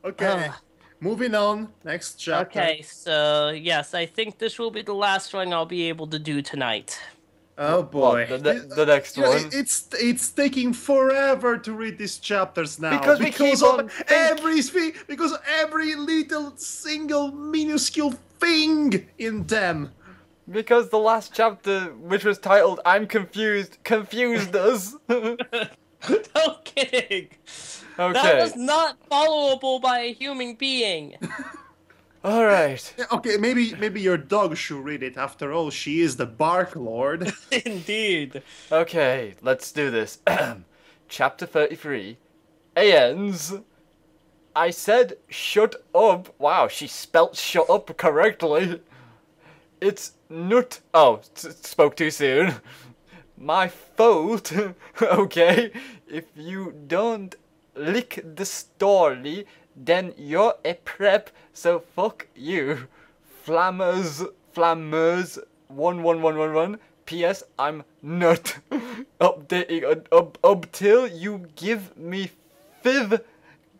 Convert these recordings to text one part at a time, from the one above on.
Okay. Moving on. Next chapter. Okay, so yes, I think this will be the last one I'll be able to do tonight. Oh boy. What? The next one? It's taking forever to read these chapters now Because we keep on because of every little single minuscule thing in them. Because the last chapter, which was titled "I'm confused," confused us. No kidding. Okay. That was not followable by a human being. All right. Okay, maybe your dog should read it. After all, she is the Bark Lord. Indeed. Okay, let's do this. Chapter 33. Ends. I said shut up. Wow, she spelt shut up correctly. It's nut. Oh, spoke too soon. My fault. Okay, if you don't lick the story, then you're a prep, so fuck you. Flammers, 11111. P.S. I'm not updating up till you give me fifth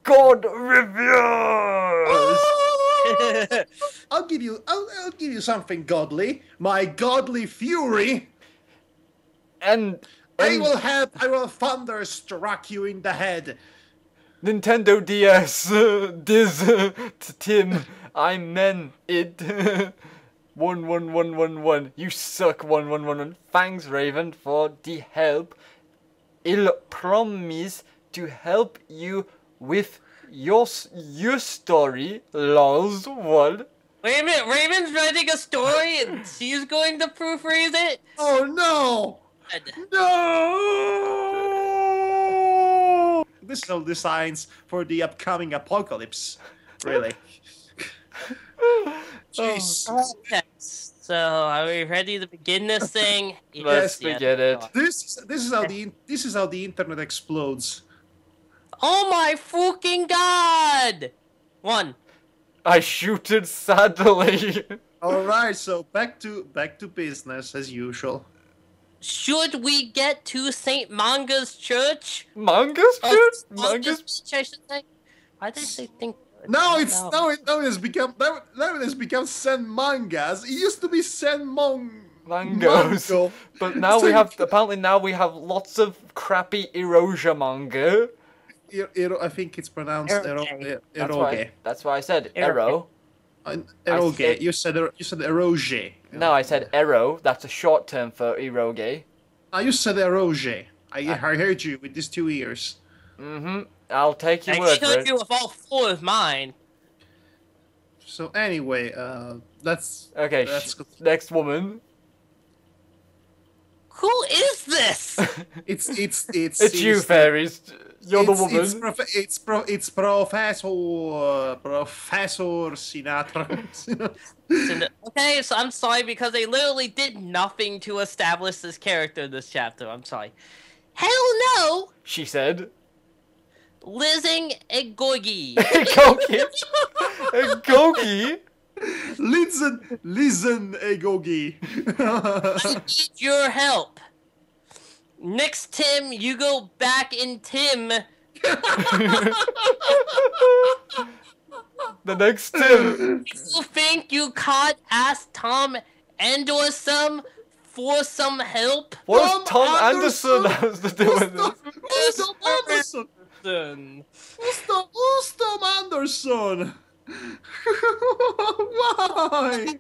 God reviews. I'll give you something godly. My godly fury. And I will thunderstruck you in the head. Nintendo DS, Tim, I meant it. 11111. You suck. 1111. Thanks, Raven, for the help. I'll promise to help you with your story. Lols. What? Wait a minute, Raven's writing a story and she's going to proofread it? Oh no! No! This is all designs for the upcoming apocalypse. Really. Jeez. Okay, so are we ready to begin this thing? Let's begin it. This is how the internet explodes. Oh my fucking god! One. I shooted sadly. Alright, so back to business as usual. Should we get to Saint Manga's church? Manga's church? Manga's church, I should say. Why did they think? Now it has become Sen Mangas. It used to be Sen Mangos. But now we have lots of crappy erosion manga. I think it's pronounced eroge. That's why I said ero. Eroge. You said eroge. No, I said ero. That's a short term for eroge. You said eroge. I heard you with these 2 ears. Mm-hmm. I'll take your word for it. I heard you with all 4 of mine. So anyway, that's okay. Next woman. Who is this? It's you, fairies. You're the woman. It's Professor Sinatra. Okay, so I'm sorry because they literally did nothing to establish this character in this chapter. I'm sorry. Hell no! She said. Lizzing a Gogi. A Gogi? Listen, Egogi. I need your help. Next Tim, you go back in Tim. The next Tim. You think you caught Ask Tom Anderson for some help? What does Tom Anderson has to do with this? Who's Tom Anderson? Who's Tom Anderson? Why?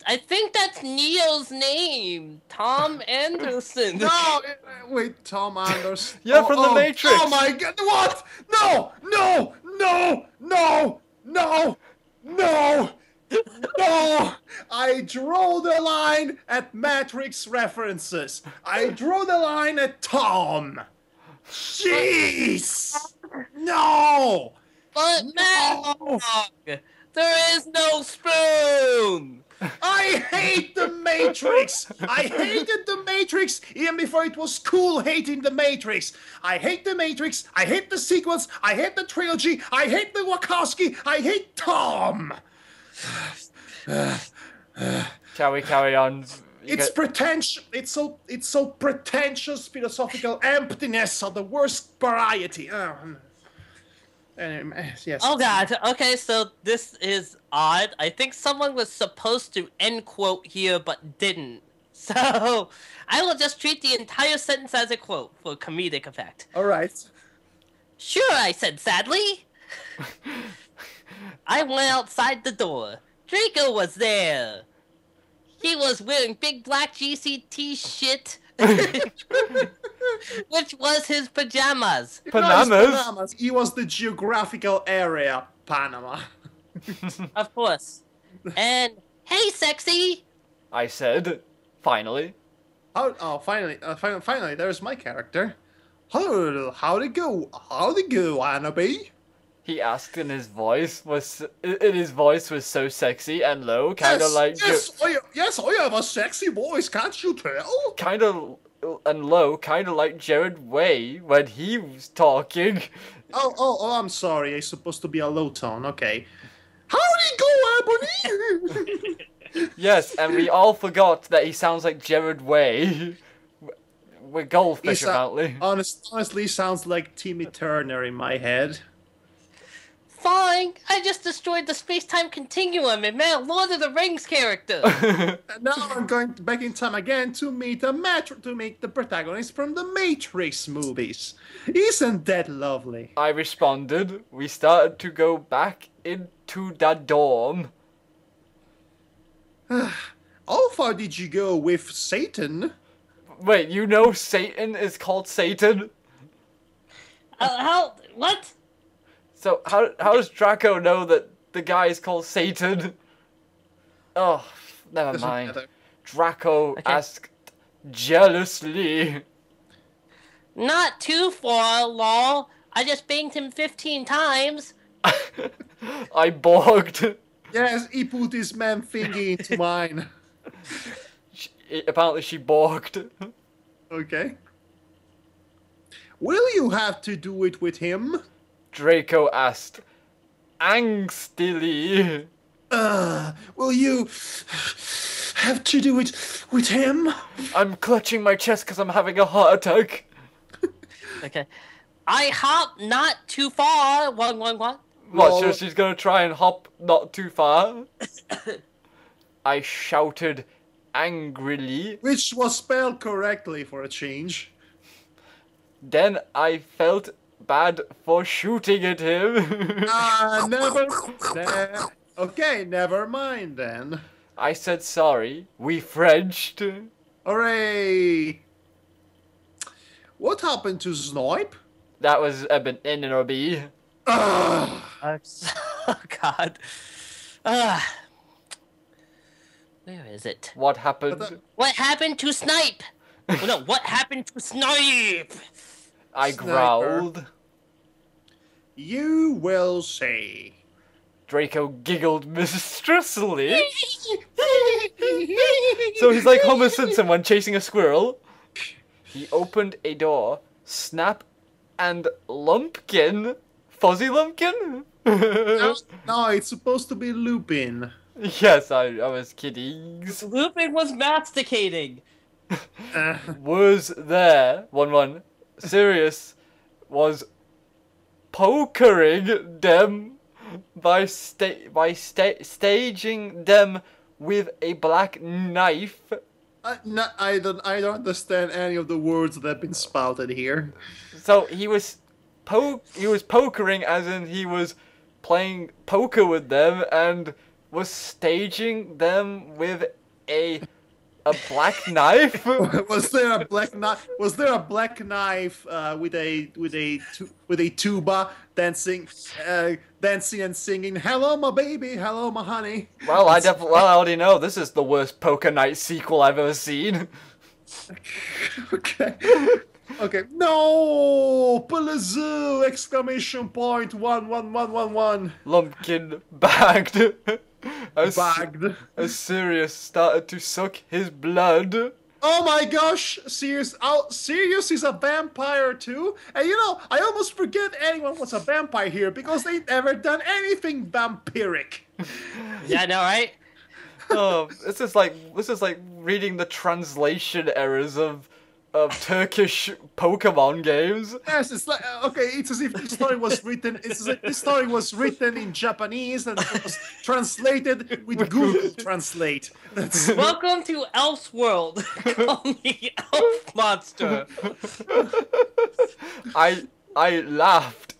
I think that's Neo's name. Tom Anderson. No, wait, Tom Anderson. Yeah, from the Matrix. Oh my god, what? No! I draw the line at Matrix references. I draw the line at Tom. Jeez! No! But Madhog, there is no spoon. I hate the Matrix! I hated the Matrix even before it was cool hating the Matrix. I hate the Matrix, I hate the sequels, I hate the trilogy, I hate the Wachowski, I hate Tom! Shall we carry on? It's pretentious. It's so pretentious philosophical emptiness of the worst variety. Yes. Oh god, okay, so this is odd. I think someone was supposed to end quote here but didn't. So, I will just treat the entire sentence as a quote for comedic effect. Alright. Sure, I said sadly. I went outside the door. Draco was there. He was wearing big black GCT shit, which was his pajamas. Panamas? He was the geographical area, Panama. Of course. And, hey, sexy! I said, finally. Finally, there's my character. Hello, how'd it go? How'd it go, Annabelle? He asked, and his voice was so sexy and low, kind of yes, I have a sexy voice, can't you tell? kind of and low, kind of like Jared Way when he was talking. Oh, I'm sorry. It's supposed to be a low tone. Okay. How'd it go, Ebony? Yes, and we all forgot that he sounds like Jared Way. We're goldfish, apparently. Honestly, sounds like Timmy Turner in my head. Fine, I just destroyed the space-time continuum and made a Lord of the Rings character. And now I'm going back in time again to meet the protagonist from the Matrix movies. Isn't that lovely? I responded. We started to go back into the dorm. How far did you go with Satan? Wait, you know Satan is called Satan? What? So how does Draco know that the guy is called Satan? Oh, never Doesn't mind. matter. Draco asked jealously. Not too far, lol. I just banged him 15 times. I borged. Yes, he put his man thingy into mine. Apparently she borged. Okay. Will you have to do it with him? Draco asked angstily. Will you have to do it with him? I'm clutching my chest because I'm having a heart attack. Okay. I hop not too far. One. What, Lol. so she's gonna try and hop not too far? I shouted angrily. Which was spelled correctly for a change. Then I felt bad for shooting at him. Okay, never mind then. I said sorry. We Frenched. Hooray! What happened to Snipe? That was an N or a B. Ugh. Oh, God. Where is it? What happened? What happened to Snipe? Oh, no, what happened to Snipe? I Sniper. growled. You will see. Draco giggled mistressfully. So he's like Homer Simpson when chasing a squirrel. He opened a door. Snap and Lumpkin. Fuzzy Lumpkin? No, it's supposed to be Lupin. Yes, I was kidding. Lupin was masticating. Was there. 1-1. Sirius was pokering them by staging them with a black knife. No, I don't understand any of the words that have been spouted here. So he was pokering, as in he was playing poker with them and was staging them with a black knife. Was there a black knife? Was there a black knife with a tuba dancing and singing "Hello, my baby, hello, my honey"? Well, I already know this is the worst Poker Night sequel I've ever seen. Okay. Okay. No! Palazoo! Exclamation point! 11111. Lumpkin bagged. Bagged. As Sirius started to suck his blood. Oh my gosh! Sirius is a vampire too? And you know, I almost forget anyone was a vampire here because they've never done anything vampiric. Yeah, I know, right? Oh, this is like reading the translation errors of Turkish Pokemon games. Yes, it's like okay. It's as if the story was written. It's as if the story was written in Japanese and it was translated with Google Translate. That's Welcome to Elf's World. Call me Elf Monster. I laughed.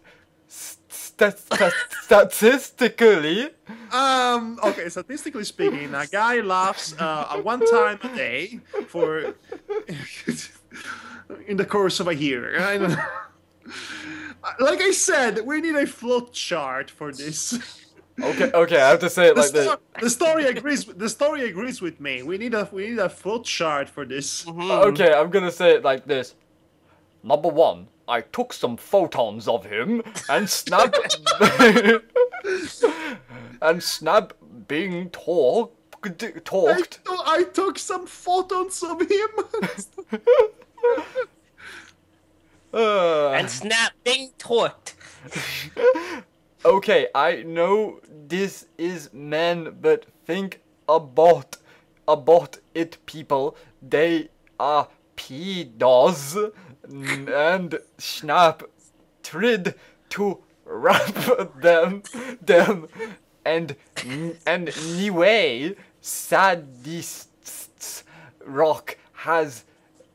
Statistically. Okay, statistically speaking, a guy laughs one time a day for in the course of a year. Like I said, we need a flow chart for this. Okay, I have to say it like this. The story agrees. The story agrees with me. We need a flow chart for this. Okay, I'm gonna say it like this. Number 1, I took some photons of him and Snap being talked. I took some photons of him. And Snap being torqued. Okay, I know this is men, but think about it, people. They are pedos, and Snap tried to rap them, and anyway, sadists rock. Has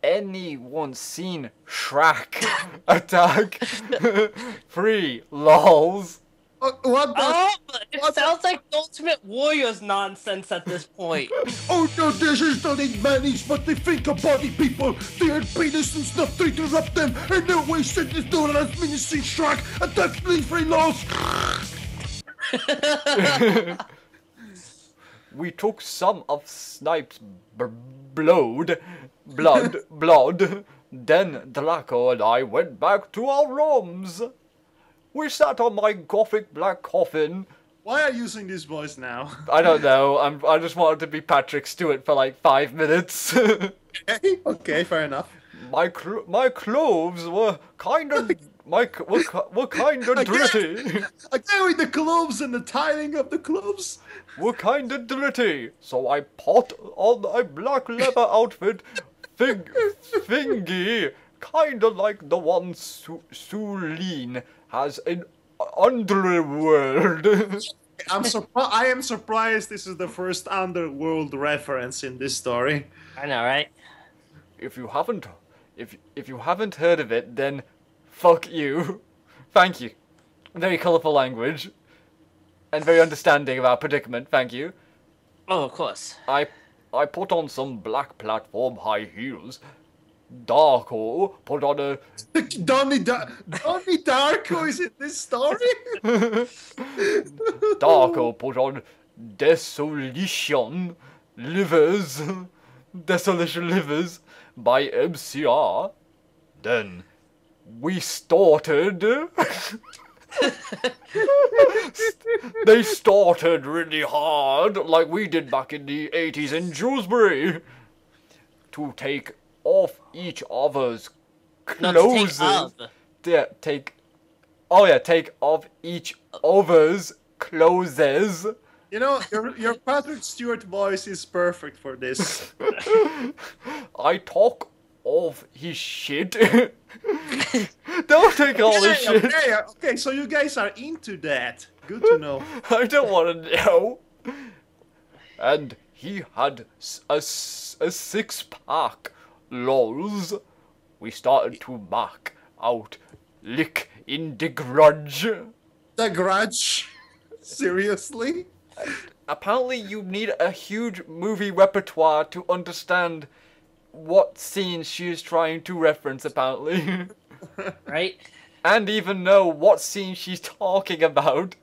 anyone seen Shrek Attack 3 lols? What the? It sounds like Ultimate Warriors nonsense at this point. Oh no, this is not in manage, but they think about it, people. They are penis and stuff to interrupt them, and no way said this no one has been seen Shrek Attack 3 lols. We took some of Snipe's blood. Then Draco and I went back to our rooms. We sat on my gothic black coffin. Why are you using this voice now? I don't know. I just wanted to be Patrick Stewart for like 5 minutes. Okay, fair enough. My clothes were kind of were kind of dirty. Again with the clothes and the tiling of the clothes. Were kind of dirty. So I put on my black leather outfit, thingy, kind of like the one Sulene has in Underworld. I am surprised this is the first Underworld reference in this story. I know, right? If you haven't heard of it, then fuck you. Thank you. Very colourful language. And very understanding of our predicament, thank you. Oh, of course. I put on some black platform high heels. Darko put on a... Donnie Darko is in this story? Darko put on Desolation Livers by MCR. Then we started... They started really hard, like we did back in the 80s in Dewsbury, to take off each other's clothes. Take off each other's clothes. You know, your Patrick Stewart voice is perfect for this. I talk of his shit. Don't take all his shit. Okay, so you guys are into that. Good to know. I don't want to know. And he had a 6-pack. Lols. We started to mark out lick in the grudge. The Grudge? Seriously? Apparently you need a huge movie repertoire to understand what scene she is trying to reference, apparently. Right? And even know what scene she's talking about.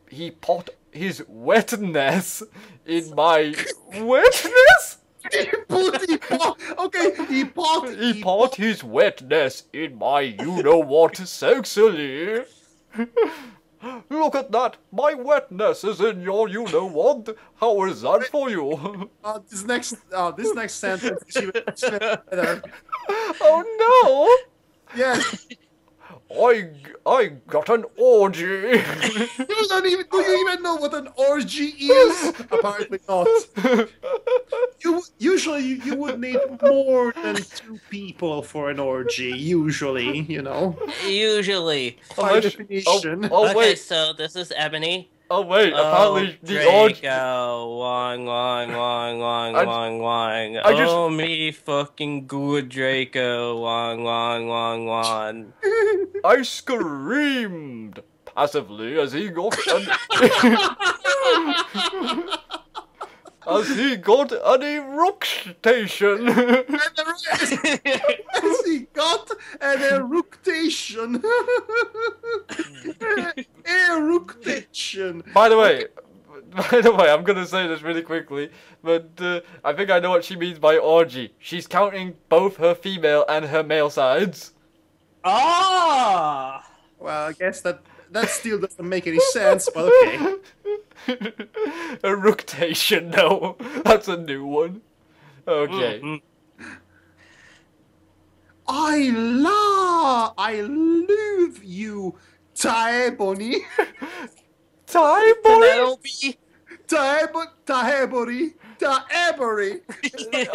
He put his wetness in my wetness? He put his wetness in my you-know-what sexily. Look at that! My wetness is in your you-know-what. How is that for you? This next sentence is even better. Oh no! Yes. I got an orgy. Do you even know what an orgy is? Apparently not. You would need more than 2 people for an orgy. Usually, you know. Usually. By definition. Okay, wait. so this is Ebony. Oh wait, apparently the orgy. Draco, wang. I just- Oh me fucking good Draco, wang. I screamed passively as he got as he got an eructation. As he got an eructation. Eructation. By the way, I'm gonna say this really quickly, but I think I know what she means by orgy. She's counting both her female and her male sides. Ah! Well, I guess that still doesn't make any sense, but okay. Eructation, no. That's a new one. Okay. I love you, Taebony. Penelope? Taebony.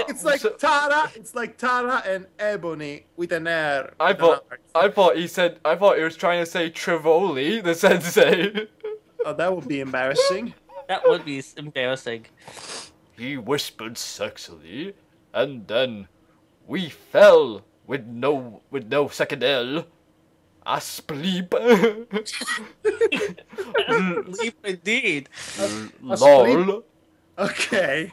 It's like Tara. It's like Tara and Ebony with an R. I thought he was trying to say Trivoli, the sensei. Oh, that would be embarrassing. That would be embarrassing. He whispered sexily, and then we fell with no second L. Asleep. Leap indeed. Lol. Okay.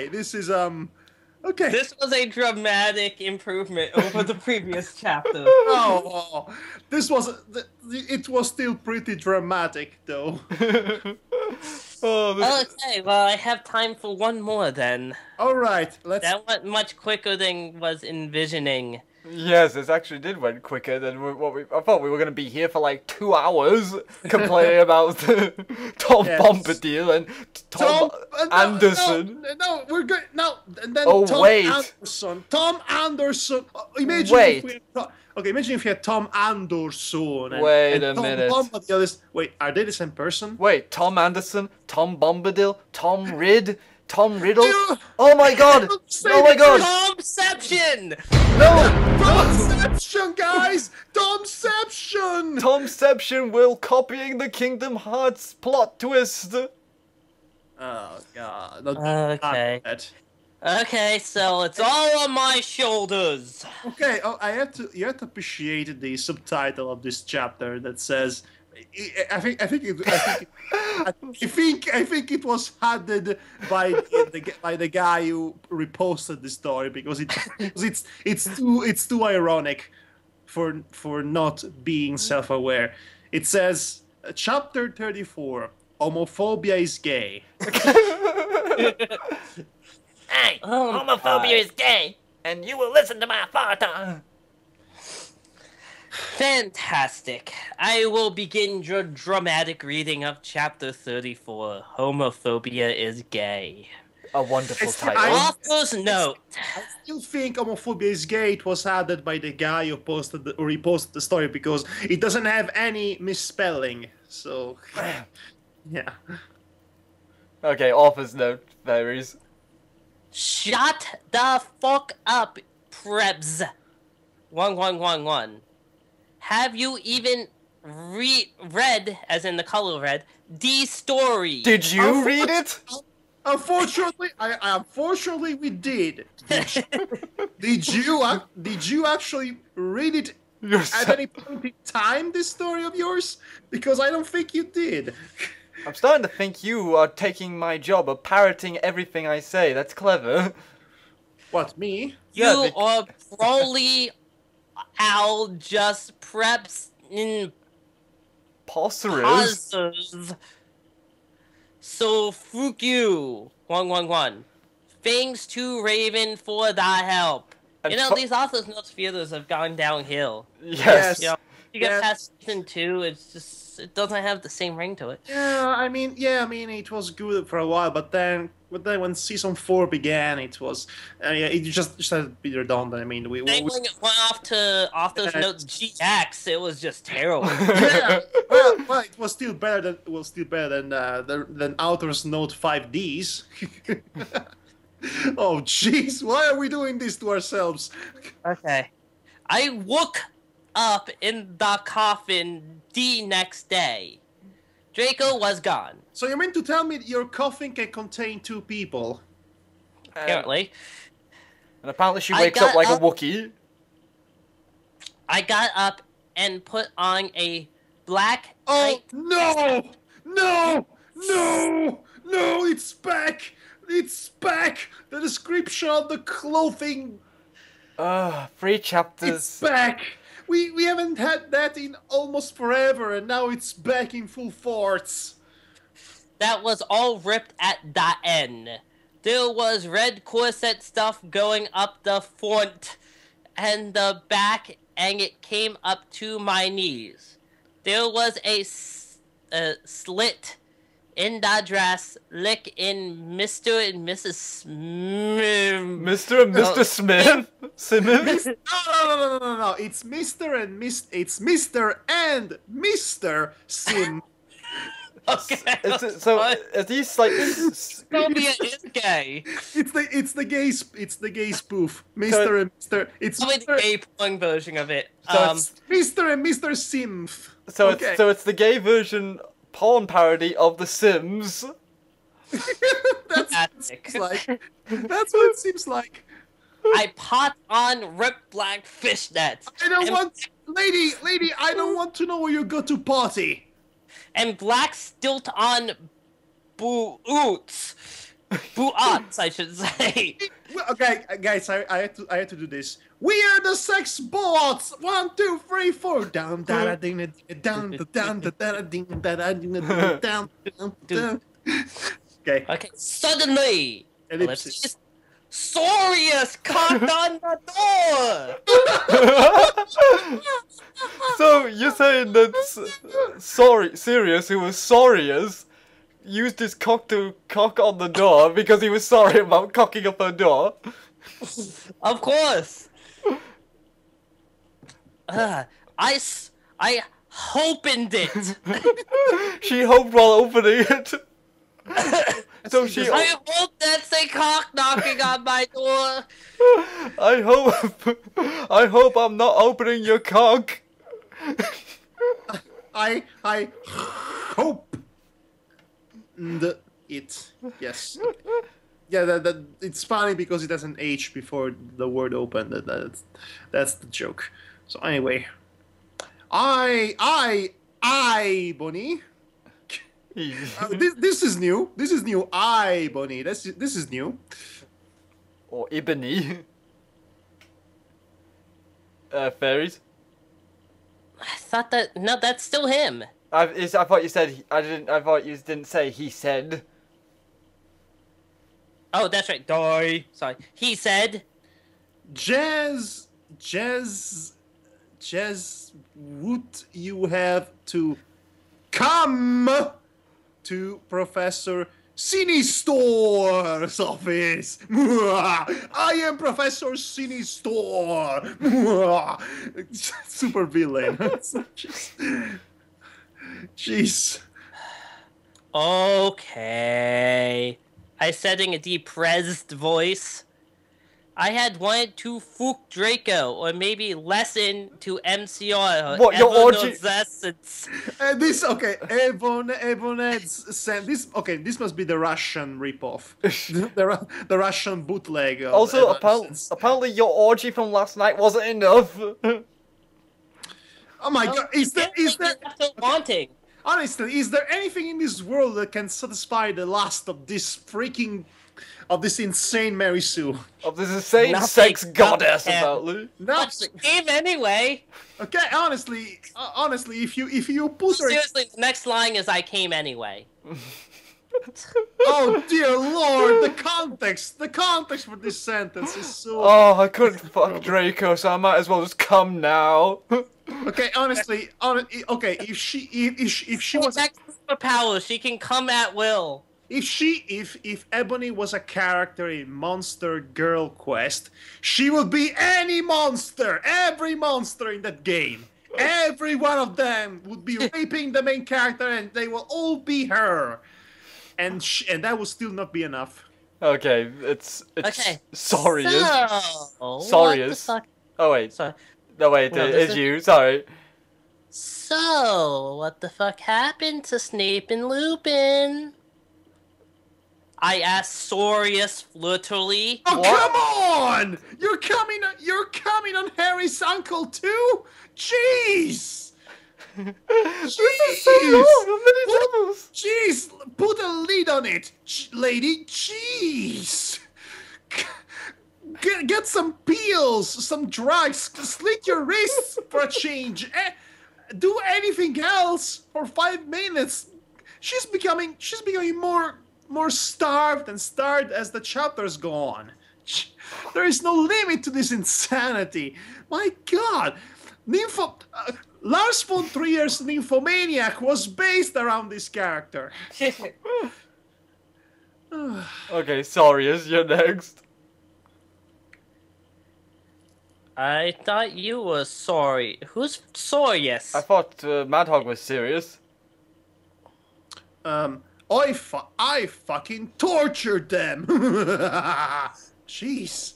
This is okay. This was a dramatic improvement over the previous chapter. Oh, it was still pretty dramatic though. Okay, well, I have time for one more then. All right, let's. That went much quicker than was envisioning. Yes, this actually did went quicker than I thought we were going to be here for like 2 hours complaining about Tom Bombadil and Tom Anderson. No, we're good. No, and then Oh, Tom wait. Anderson. Tom Anderson. Imagine Wait. if we had imagine if you had Tom Anderson. Wait and a Tom minute. Bombadil is, wait, are they the same person? Wait, Tom Anderson, Tom Bombadil, Tom Riddle. Ew. Oh my god! Say Oh my god! Tomception! No! Tomception, guys! Tomception! Tomception will copying the Kingdom Hearts plot twist. Oh god. Okay. Okay, so it's all on my shoulders. Okay, you have to appreciate the subtitle of this chapter that says, I think it was added by the guy who reposted the story because it's too ironic for not being self-aware. It says chapter 34, homophobia is gay. Hey, homophobia is gay, and you will listen to my father. Fantastic. I will begin your dramatic reading of chapter 34. Homophobia is gay. A wonderful It's- title. Author's note. I still think homophobia is gay. It was added by the guy who reposted the story because it doesn't have any misspelling. So, yeah. Okay, author's note varies. Shut the fuck up, Prebz. 1111. Have you even read, as in the color red, the story? Did you read it? Unfortunately, we did. Did you actually read it at any point in time? This story of yours? Because I don't think you did. I'm starting to think you are taking my job of parroting everything I say. That's clever. What, me? You are probably Al just preps in Posserus. pauses. So fuck you. 111. Thanks to Raven for the help. And You know, these authors' notes feelers have gone downhill. Yes. Yeah. You get past season 2, it doesn't have the same ring to it. I mean, it was good for a while, but then when season 4 began, it was, it just had to be redundant. I mean, when it went off those notes GX, it was just terrible. Yeah, well, it was still better than Outer's Note 5Ds. Oh, jeez, why are we doing this to ourselves? Okay, I woke up in the coffin the next day. Draco was gone. So you mean to tell me your coffin can contain 2 people? Apparently. And apparently she wakes up like a Wookiee. I got up and put on a black... Oh, no! No! No! No, it's back! It's back! The description of the clothing... 3 chapters. It's back! We haven't had that in almost forever, and now it's back in full force. That was all ripped at the end. There was red corset stuff going up the front and the back, and it came up to my knees. There was a slit in the dress, lick in Mr. and Mrs. Smith. Mr. and Mr. Smith? Simmons? No. It's Mr. and Mr. and Mr. Sim. Okay. Are these like? Sophia is gay. It's the gay spoof. Mr. and Mr. It's probably the gay porn version of it. So it's Mr. and Mr. Simf. So it's the gay version porn parody of The Sims. That's what it seems like. I pot on ripped black fishnets. Lady, I don't want to know where you go to party. And black stilt on boots. Boots, I should say. Okay, guys, I had to do this. We are the sex bots. 1, 2, 3, 4. Down, down, ding, down, down, down. Okay. Okay. Suddenly, ellipsis. Sorius cocked on the door. So you're saying that Sirius, who was Sorius, used his cock to cock on the door because he was sorry about cocking up her door? Of course. I opened it. She hoped while opening it. So I hope that's a cock knocking on my door. I hope I'm not opening your cock. I hope it. Yes. Yeah, that it's funny because it has an H before the word open. That's the joke. So anyway, I Bonnie. This is new. This is new. Bonnie. This is new. Or Ebony. Fairies. I thought that's still him. I thought you said I thought you didn't say he said. Oh, that's right. Sorry. He said. Jazz, would you have to come to Professor Sinistor's office? I am Professor Sinistor. Super villain. Jeez. Okay. I said in a depressed voice. I had wanted to fook Draco, or maybe lesson to MCR. What, your orgy? This, okay, Evoned's sent this. Okay, this must be the Russian ripoff, the Russian bootleg. Also, apparently your orgy from last night wasn't enough. Oh my god, is there wanting? Honestly, is there anything in this world that can satisfy the lust of this insane Mary Sue? Of this insane sex goddess, apparently. Nothing. Game anyway. Okay, honestly, if you put her... Seriously, the next line is I came anyway. Oh dear lord, the context for this sentence is so... Oh, I couldn't fuck Draco, so I might as well just come now. Okay, honestly, okay, if she was Next superpower, she can come at will. if Ebony was a character in Monster Girl Quest, she would be any monster, every monster in that game. Every one of them would be raping the main character, and they will all be her. And that would still not be enough. Okay, it's Okay. sorry is. So, Sorry what the is. fuck? Oh wait. Sorry. No wait, No, this it's is- you. Sorry. So, what the fuck happened to Snape and Lupin? I asked Sorius literally. Oh, What? come on! You're coming on Harry's uncle too? Jeez! This is so long. How many levels? Jeez, put a lid on it, lady. Jeez. Get some pills, some drugs, slit your wrists for a change. Do anything else for 5 minutes. She's becoming more starved and starved as the chapters go on. There is no limit to this insanity. My God, Lars von Trier's Nymphomaniac was based around this character. Okay, sorry is. You're next. I thought you were sorry. Who's Sorius? I thought Madhog was serious. I fucking tortured them. Jeez.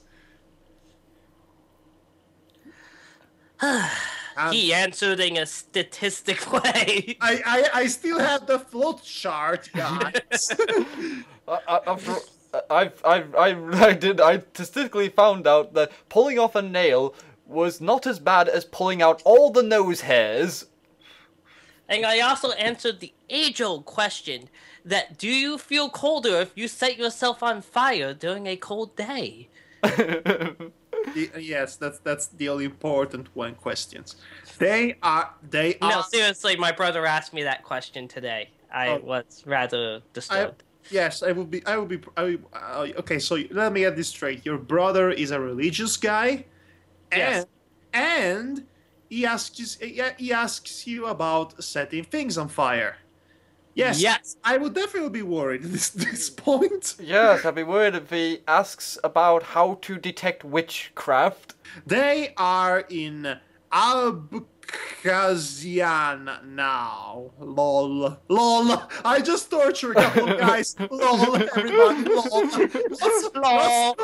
He answered in a statistic way. I still have the float chart, guys. I statistically found out that pulling off a nail was not as bad as pulling out all the nose hairs. And I also answered the age-old question that do you feel colder if you set yourself on fire during a cold day? Yes, that's the only important one questions. They are. No, seriously, my brother asked me that question today. I was rather disturbed. Yes, I will be. Okay, so let me get this straight. Your brother is a religious guy, Yes. and he asks you about setting things on fire. Yes. Yes. I would definitely be worried at this point. Yes, I'd be worried if he asks about how to detect witchcraft. They are in Abkhazian now. Lol. Lol. I just tortured a couple of guys. Lol. Everybody. Lol.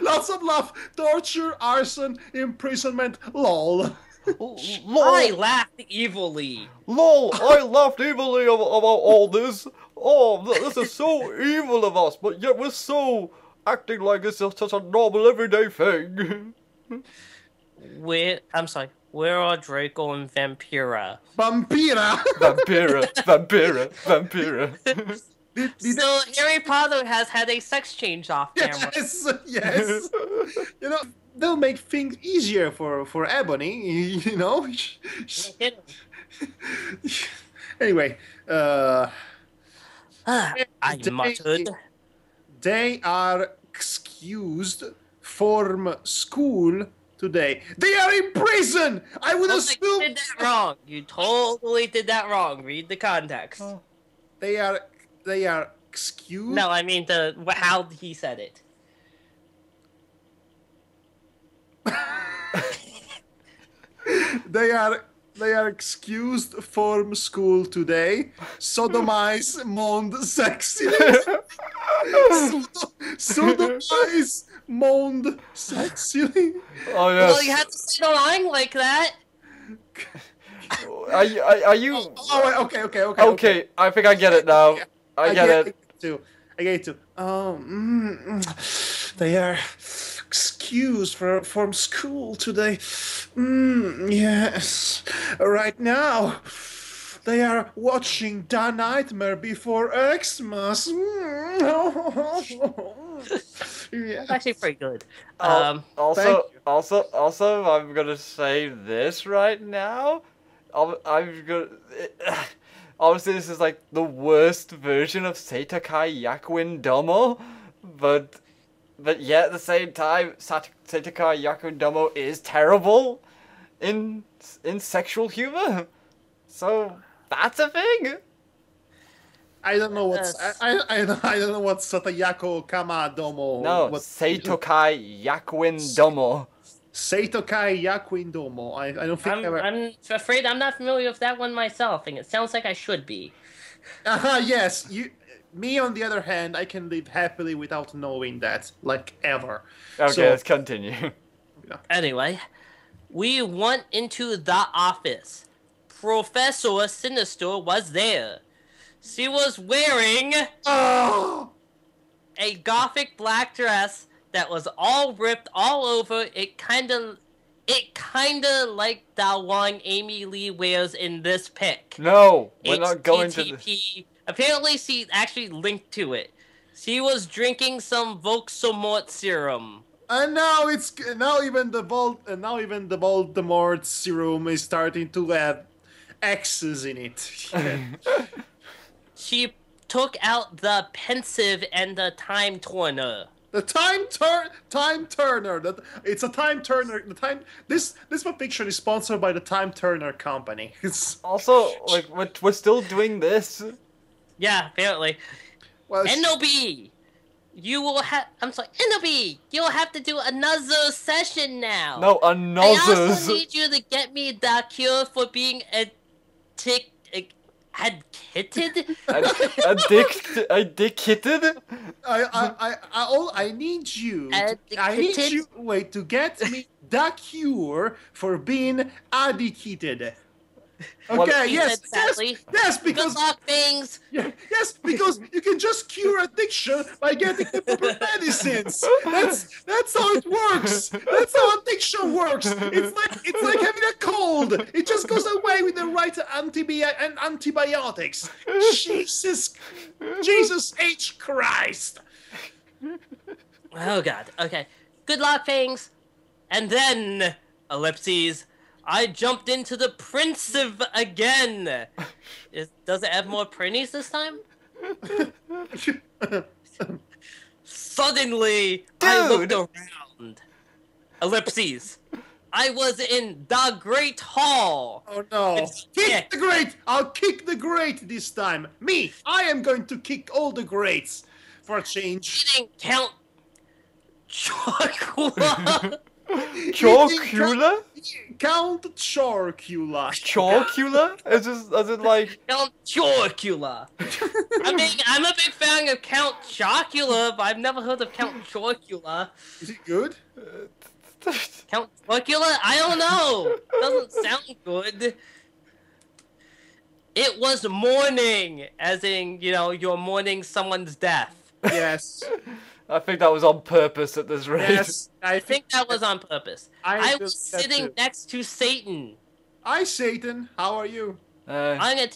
Lots of love. Torture, arson, imprisonment. Lol. I laughed evilly. LOL, I laughed evilly about all this. Oh, this is so evil of us, but yet we're so acting like it's just such a normal everyday thing. I'm sorry. Where are Draco and Vampira? Vampira. Vampira. So Harry Potter has had a sex change off camera. Yes. You know, they'll make things easier for Ebony. You know. Anyway, I muttered. They are excused from school today. They are in prison. I would You assume did that wrong. You totally did that wrong. Read the context. they are excused. No, I mean how he said it. They are excused from school today. Sodomize moaned sexily. Sodomize moaned sexily. Oh Well, you yes. have to say the line like that. Are you? Oh, okay. Okay, I think I get it now. I get it. I get it too. They are excused from school today. Yes. Right now, they are watching The Nightmare Before Xmas. Yeah. Actually, pretty good. Thank Also, I'm gonna say this right now. I'm gonna. Obviously, this is like the worst version of Seitakai Yakuin Domo, but yet at the same time, Seitakai Yakuin Domo is terrible. in sexual humor. So that's a thing. I don't know what's Yes. I don't know what Satayako Kama Domo. No, what, Seitokai Yakuin Domo. Seitokai Yakuin Domo. I don't think I'm afraid I'm not familiar with that one myself, and it sounds like I should be. Yes, me on the other hand, I can live happily without knowing that, like ever. Okay, So- let's continue. Anyway, we went into the office. Professor Sinister was there. She was wearing Oh! a gothic black dress that was all ripped all over. It kinda like the one Amy Lee wears in this pic. No, we're not going to. HTTP. Apparently, she actually linked to it. She was drinking some Voxomort serum. And now even the Voldemort serum is starting to have X's in it. She took out the pensive and the time turner. The time turner. It's a time turner. This fiction is sponsored by the Time Turner Company. It's Also, like, we're still doing this. Yeah, apparently. well, NOB! You will have. I'm sorry, NOB! You'll have to do another session now! No, I also another. need you to get me the cure for being addicted. Addicted? I need you. To get me the cure for being addicted. Okay, yes, because Good luck, things! yes, because you can just cure addiction by getting the proper medicines. That's how it works. That's how addiction works. It's like having a cold. It just goes away with the right antibiotics. Jesus H Christ. Oh god, okay. Good luck, things! And then, ellipses, I jumped into the Princev again! Does it have more printies this time? Suddenly, I looked around. Ellipses. I was in the Great Hall! Oh no. Kick the great! I'll kick the great this time. Me! I am going to kick all the greats. For a change. Didn't count Chocula. Chorcula? Count Chorcula. Chorcula? Is it like... Count Chocula. I'm a big fan of Count Chocula, but I've never heard of Count Chocula. Is it good? Count Chocula? I don't know. Doesn't sound good. It was mourning, as in, you're mourning someone's death. Yes. I think that was on purpose at this rate. Yes. I think that was on purpose. I was sitting next to Satan. Hi, Satan. How are you? On a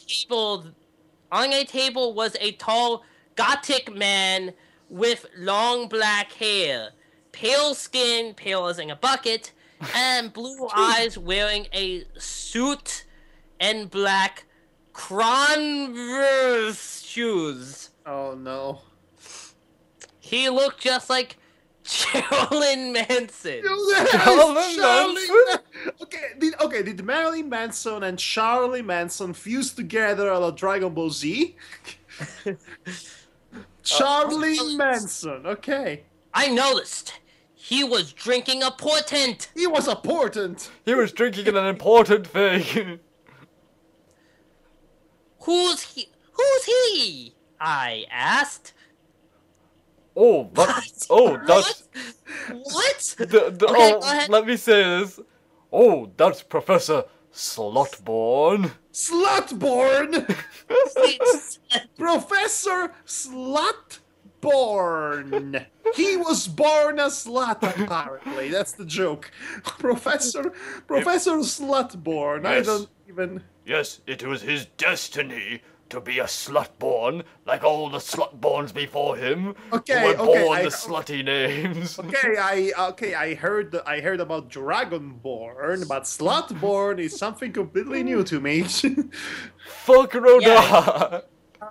table was a tall gothic man with long black hair, pale skin, pale as in a bucket, and blue eyes, wearing a suit and black Converse shoes. Oh no. He looked just like Marilyn Manson. Did Marilyn Manson and Charlie Manson fuse together a la Dragon Ball Z? Charlie Manson, okay. I noticed. He was drinking a portent. He was a portent. He was drinking an important thing. Who's he? I asked. Oh, that's... What? Okay, go ahead. let me say this. Oh, that's Professor Slotborn. Slutborn! Professor Slutborn. He was born a slut, apparently. That's the joke. Professor Slutborn. I Yes. don't even... Yes, it was his destiny to be a slutborn, like all the slutborns before him, Okay, who were okay, born the slutty names. I heard about Dragonborn, but Slutborn is something completely new to me. Fuck Roda!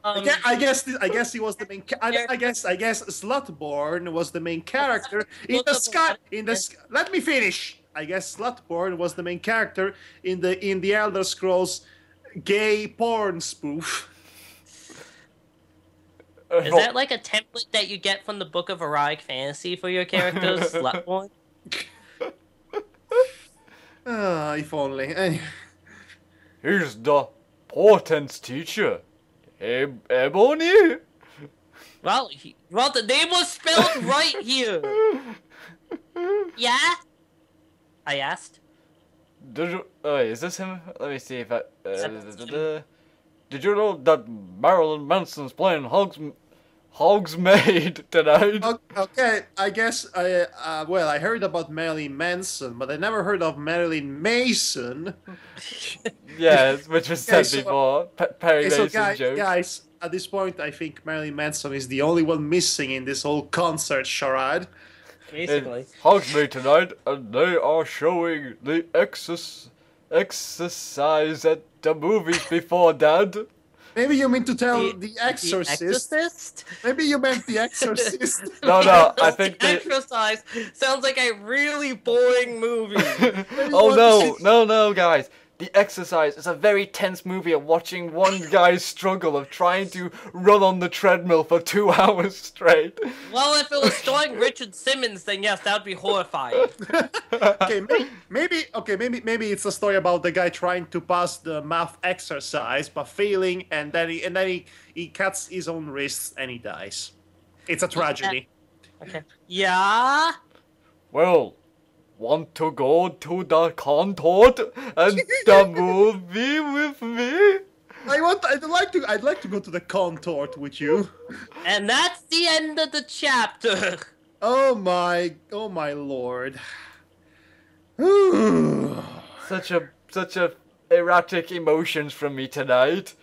I guess he was the main. I guess Slutborn was the main character in the sky. Let me finish. I guess Slutborn was the main character in the Elder Scrolls gay porn spoof. Is that like a template that you get from the Book of Heroic Fantasy for your characters, Slutborn? If only. Here's the portents teacher, Ebony. Well, the name was spelled right here. Yeah? I asked. Did you, is this him? Let me see if I. Did you know that Marilyn Manson's playing Hogsmaid tonight? Okay, I guess I heard about Marilyn Manson, but I never heard of Marilyn Mason. Yes, which was said before. Perry Mason joke. Guys, at this point, I think Marilyn Manson is the only one missing in this whole concert charade. Basically. It's Hogsmeade tonight, and they are showing the exercise at the movies before, Dad. Maybe you mean to tell The Exorcist. The Exorcist? Maybe you meant The Exorcist. No, I think The Exercise sounds like a really boring movie. Oh no, guys. The Exercise is a very tense movie of watching one guy's struggle of trying to run on the treadmill for 2 hours straight. Well, if it was starring Richard Simmons, then yes, that would be horrifying. Okay, maybe it's a story about the guy trying to pass the math exercise but failing, and then he cuts his own wrists and he dies. It's a tragedy. Okay. Yeah. Well, want to go to the concert and the movie with me? I'd like to go to the concert with you. And that's the end of the chapter. Oh my lord. Such a erratic emotions from me tonight.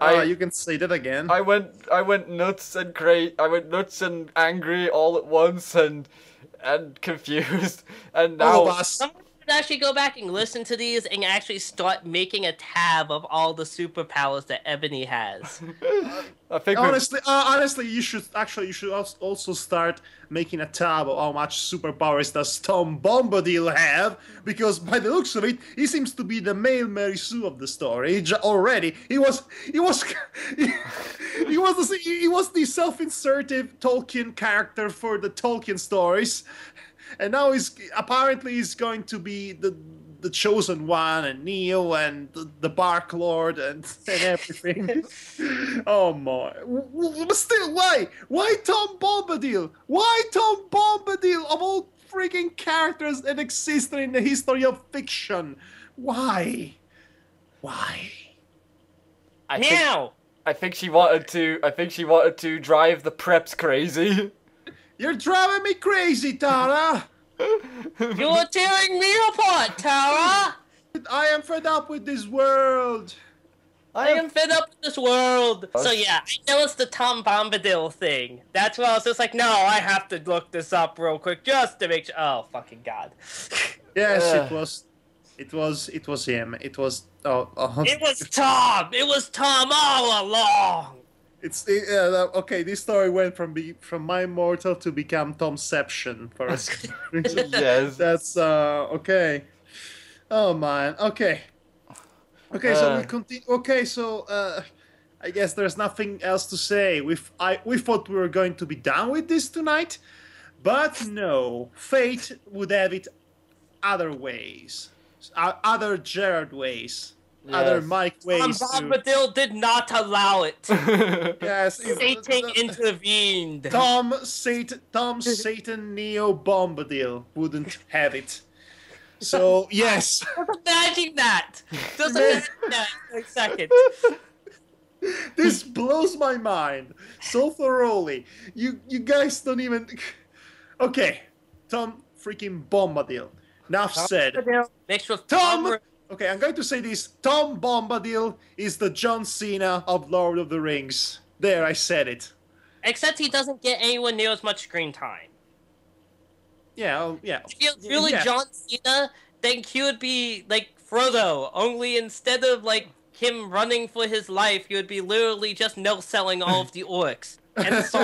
You can say that again. I went nuts and I went nuts and angry all at once and confused, and now Someone should actually go back and listen to these and actually start making a tab of all the superpowers that Ebony has. I think honestly, you should also start making a tab of how much superpowers does Tom Bombadil have, because by the looks of it, he seems to be the male Mary Sue of the story already. He was the self-insertive Tolkien character for the Tolkien stories, and now he's going to be the chosen one, and Neo, and the Bark Lord, and everything. Oh my! But still, why Tom Bombadil? Why Tom Bombadil of all freaking characters that exist in the history of fiction? Why? I think she wanted to drive the preps crazy. You're driving me crazy, Tara. You're tearing me apart, Tara. I am fed up with this world. I am fed up with this world. So yeah, I know it's the Tom Bombadil thing. That's why I was just like, no, I have to look this up real quick just to make sure. Oh, fucking God. Yes, it was him. It was It was Tom. It was Tom all along. Okay. This story went from my Immortal to become TOMCEPTION for a second. Yes. That's okay. Oh man. Okay. So we continue. Okay, so I guess there's nothing else to say. We thought we were going to be done with this tonight, but no. Fate would have it other ways, other Jared ways. Yes. Other Mike ways. Tom Bombadil did not allow it. Yes. Satan intervened. Tom Satan Neo Bombadil wouldn't have it. So yes. Imagine that. Just imagine that for a second. This blows my mind so thoroughly. You guys don't even. Okay, Tom freaking Bombadil. Enough said. Mixed with Tom. Okay, I'm going to say this. Tom Bombadil is the John Cena of Lord of the Rings. There, I said it. Except he doesn't get anywhere near as much screen time. Yeah. If he was really John Cena, then he would be like Frodo. Only instead of like him running for his life, he would be literally just no-selling all of the orcs. And so